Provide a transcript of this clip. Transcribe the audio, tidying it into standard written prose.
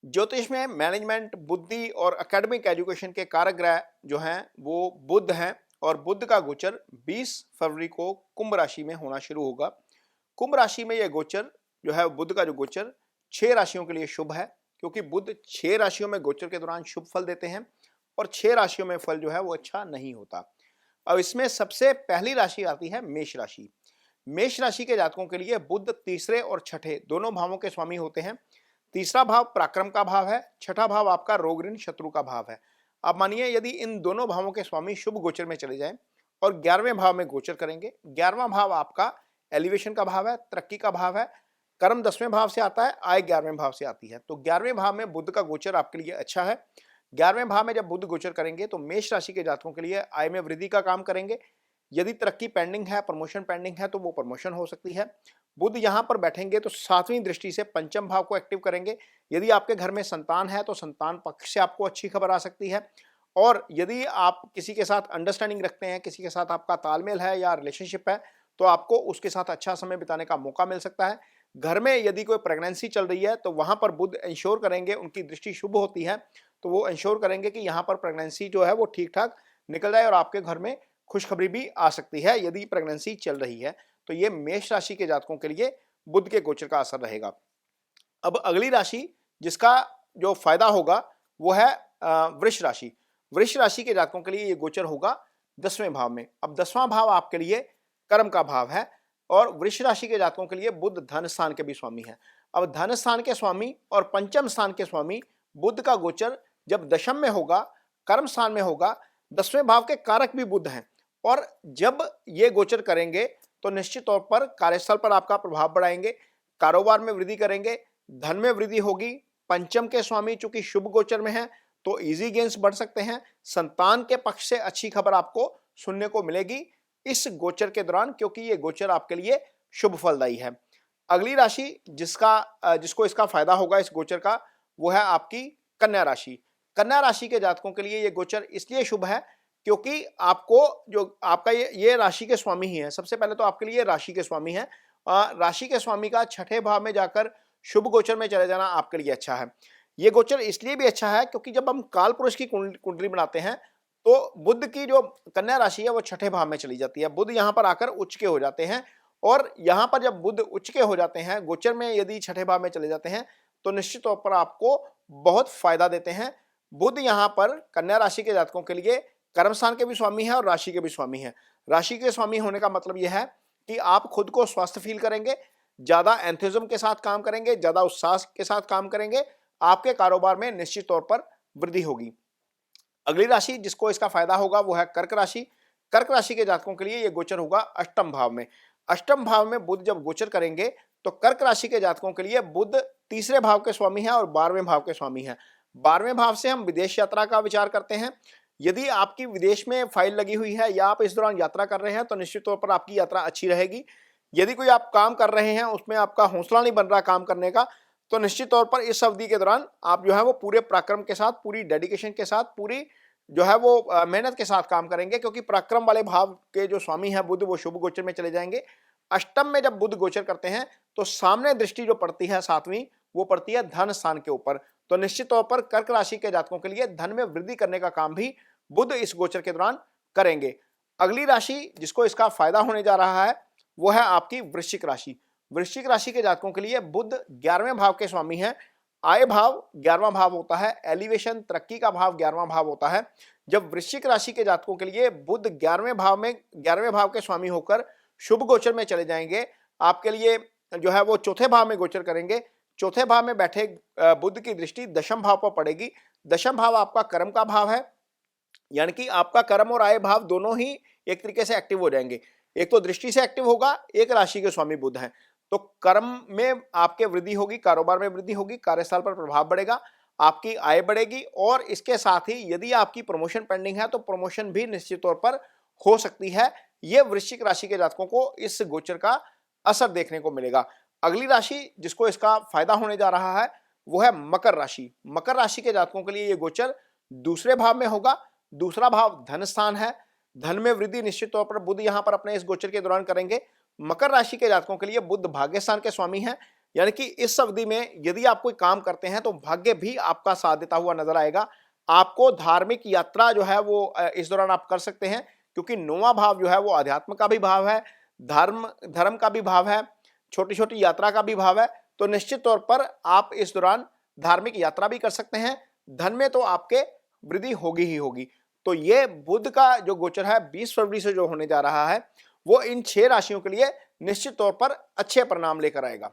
ज्योतिष में मैनेजमेंट, बुद्धि और एकेडमिक एजुकेशन के कारक ग्रह जो हैं वो बुध हैं और बुध का गोचर 20 फरवरी को कुंभ राशि में होना शुरू होगा। कुंभ राशि में यह गोचर जो है बुध का जो गोचर 6 राशियों के लिए शुभ है, क्योंकि बुध 6 राशियों में गोचर के दौरान शुभ फल देते हैं और 6 राशियों में फल जो है वो अच्छा नहीं होता। अब इसमें सबसे पहली राशि आती है मेष राशि। मेष राशि के जातकों के लिए बुध तीसरे और छठे दोनों भावों के स्वामी होते हैं। तीसरा भाव पराक्रम का भाव है, छठा भाव आपका रोग ऋण शत्रु का भाव है। अब मानिए यदि इन दोनों भावों के स्वामी शुभ गोचर में चले जाएं और 11वें भाव में गोचर करेंगे। 11वां भाव आपका एलिवेशन का भाव है, तरक्की का भाव है। कर्म 10वें भाव से आता है, आय 11वें भाव से आती है। तो 11वें भाव में बुध का गोचर आपके लिए अच्छा है। 11वें भाव में जब बुध गोचर करेंगे तो मेष राशि के जातकों के लिए आय में वृद्धि का काम करेंगे। यदि तरक्की पेंडिंग है, प्रमोशन पेंडिंग है, तो वो प्रमोशन हो सकती है। बुध यहां पर बैठेंगे तो 7वीं दृष्टि से पंचम भाव को एक्टिव करेंगे। यदि आपके घर में संतान है तो संतान पक्ष से आपको अच्छी खबर आ सकती है। और यदि आप किसी के साथ अंडरस्टैंडिंग रखते हैं, किसी के साथ आपका तालमेल है या रिलेशनशिप है, तो आपको उसके साथ अच्छा समय बिताने का मौका मिल सकता है। घर में यदि कोई प्रेगनेंसी चल रही है तो वहां पर बुध इंश्योर करेंगे, उनकी दृष्टि शुभ होती है तो वो इंश्योर करेंगे कि यहाँ पर प्रेगनेंसी जो है वो ठीक ठाक निकल जाए और आपके घर में खुशखबरी भी आ सकती है यदि प्रेगनेंसी चल रही है। तो ये मेष राशि के जातकों के लिए बुध के गोचर का असर रहेगा। अब अगली राशि जिसका जो फायदा होगा वो है वृष राशि। वृष राशि के जातकों के लिए ये गोचर होगा 10वें भाव में। अब 10वां भाव आपके लिए कर्म का भाव है और वृष राशि के जातकों के लिए बुध धन स्थान के भी स्वामी है। अब धन स्थान के स्वामी और पंचम स्थान के स्वामी बुध का गोचर जब दशम में होगा, कर्म स्थान में होगा, 10वें भाव के कारक भी बुध हैं और जब ये गोचर करेंगे तो निश्चित तौर पर कार्यस्थल पर आपका प्रभाव बढ़ाएंगे, कारोबार में वृद्धि करेंगे, धन में वृद्धि होगी। पंचम के स्वामी चूंकि शुभ गोचर में है तो इजी गेन्स बढ़ सकते हैं। संतान के पक्ष से अच्छी खबर आपको सुनने को मिलेगी इस गोचर के दौरान, क्योंकि ये गोचर आपके लिए शुभ फलदायी है। अगली राशि जिसको इसका फायदा होगा इस गोचर का वो है आपकी कन्या राशि। कन्या राशि के जातकों के लिए ये गोचर इसलिए शुभ है क्योंकि आपको जो आपका ये राशि के स्वामी ही है। सबसे पहले तो आपके लिए राशि के स्वामी है। राशि के स्वामी का छठे भाव में जाकर शुभ गोचर में चले जाना आपके लिए अच्छा है। ये गोचर इसलिए भी अच्छा है क्योंकि जब हम काल पुरुष की कुंडली बनाते हैं तो बुध की जो कन्या राशि है वो छठे भाव में चली जाती है। बुध यहाँ पर आकर उच्च के हो जाते हैं और यहाँ पर जब बुध उच्च के हो जाते हैं, गोचर में यदि छठे भाव में चले जाते हैं तो निश्चित तौर पर आपको बहुत फायदा देते हैं। बुध यहाँ पर कन्या राशि के जातकों के लिए कर्म स्थान के भी स्वामी है और राशि के भी स्वामी है। राशि के स्वामी होने का मतलब यह है कि आप खुद को स्वस्थ फील करेंगे, ज्यादा एंथुसिज्म के साथ काम करेंगे, ज्यादा उत्साह के साथ काम करेंगे, आपके कारोबार में निश्चित तौर पर वृद्धि होगी। अगली राशि जिसको इसका फायदा होगा वो है कर्क राशि। कर्क राशि के जातकों के लिए यह गोचर होगा अष्टम भाव में। अष्टम भाव में बुध जब गोचर करेंगे तो कर्क राशि के जातकों के लिए बुध तीसरे भाव के स्वामी है और 12वें भाव के स्वामी है। 12वें भाव से हम विदेश यात्रा का विचार करते हैं। यदि आपकी विदेश में फाइल लगी हुई है या आप इस दौरान यात्रा कर रहे हैं तो निश्चित तौर पर आपकी यात्रा अच्छी रहेगी। यदि कोई आप काम कर रहे हैं उसमें आपका हौसला नहीं बन रहा काम करने का, तो निश्चित तौर पर इस अवधि के दौरान आप जो है वो पूरे पराक्रम के साथ, पूरी डेडिकेशन के साथ, पूरी जो है वो मेहनत के साथ काम करेंगे, क्योंकि पराक्रम वाले भाव के जो स्वामी है बुध वो शुभ गोचर में चले जाएंगे। अष्टम में जब बुध गोचर करते हैं तो सामने दृष्टि जो पड़ती है 7वीं वो पड़ती है धन स्थान के ऊपर। तो निश्चित तौर पर कर्क राशि के जातकों के लिए धन में वृद्धि करने का काम भी बुध इस गोचर के दौरान करेंगे। अगली राशि जिसको इसका फायदा होने जा रहा है वो है आपकी वृश्चिक राशि। वृश्चिक राशि के जातकों के लिए बुध 11वें भाव के स्वामी है। आय भाव 11वां भाव होता है, एलिवेशन तरक्की का भाव 11वां भाव होता है। जब वृश्चिक राशि के जातकों के लिए बुध 11वें भाव के स्वामी होकर शुभ गोचर में चले जाएंगे, आपके लिए जो है वो चौथे भाव में गोचर करेंगे। चौथे भाव में बैठे बुध की दृष्टि दशम भाव पर पड़ेगी। दशम भाव आपका कर्म का भाव है, यानी कि आपका कर्म और आय भाव दोनों ही एक तरीके से एक्टिव हो जाएंगे। एक तो दृष्टि से एक्टिव होगा, एक राशि के स्वामी बुध हैं। तो कर्म में आपके वृद्धि होगी, कारोबार में वृद्धि होगी, कार्यस्थल पर प्रभाव बढ़ेगा, आपकी आय बढ़ेगी और इसके साथ ही यदि आपकी प्रमोशन पेंडिंग है तो प्रमोशन भी निश्चित तौर पर हो सकती है। यह वृश्चिक राशि के जातकों को इस गोचर का असर देखने को मिलेगा। अगली राशि जिसको इसका फायदा होने जा रहा है वो है मकर राशि। मकर राशि के जातकों के लिए यह गोचर दूसरे भाव में होगा। दूसरा भाव धन स्थान है। धन में वृद्धि निश्चित तौर पर बुध यहां पर अपने इस गोचर के दौरान करेंगे। मकर राशि के जातकों के लिए बुध भाग्य स्थान के स्वामी हैं। यानी कि इस अवधि में यदि आप कोई काम करते हैं तो भाग्य भी आपका साथ देता हुआ नजर आएगा। आपको धार्मिक यात्रा जो है वो इस दौरान आप कर सकते हैं, क्योंकि 9वां भाव जो है वो अध्यात्म का भी भाव है, धर्म का भी भाव है, छोटी छोटी यात्रा का भी भाव है। तो निश्चित तौर पर आप इस दौरान धार्मिक यात्रा भी कर सकते हैं। धन में तो आपके वृद्धि होगी ही होगी। तो ये बुध का जो गोचर है 20 फरवरी से जो होने जा रहा है वो इन 6 राशियों के लिए निश्चित तौर पर अच्छे परिणाम लेकर आएगा।